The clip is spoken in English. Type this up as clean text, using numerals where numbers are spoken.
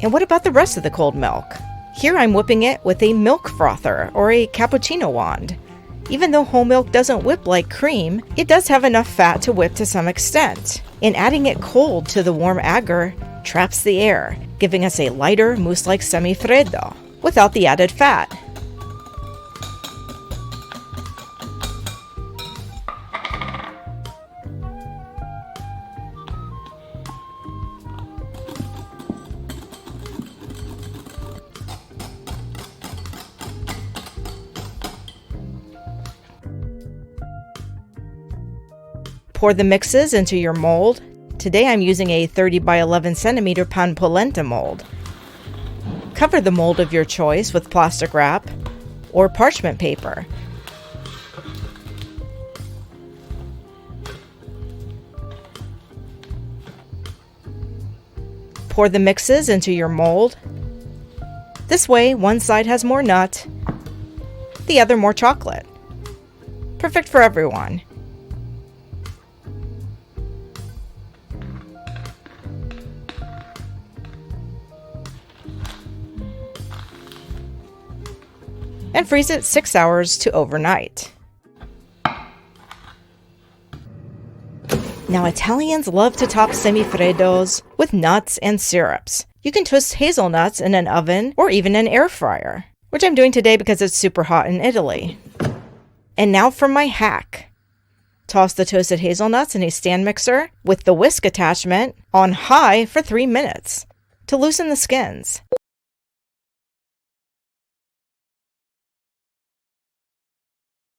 And what about the rest of the cold milk? Here I'm whipping it with a milk frother or a cappuccino wand. Even though whole milk doesn't whip like cream, it does have enough fat to whip to some extent. And adding it cold to the warm agar traps the air, giving us a lighter, mousse-like semi-freddo, without the added fat. Pour the mixes into your mold. Today I'm using a 30 by 11 centimeter pan polenta mold. Cover the mold of your choice with plastic wrap or parchment paper. Pour the mixes into your mold. This way, one side has more nut, the other more chocolate. Perfect for everyone. And freeze it 6 hours to overnight. Now, Italians love to top semifreddos with nuts and syrups. You can toast hazelnuts in an oven or even an air fryer, which I'm doing today because it's super hot in Italy. And now for my hack. Toss the toasted hazelnuts in a stand mixer with the whisk attachment on high for 3 minutes to loosen the skins.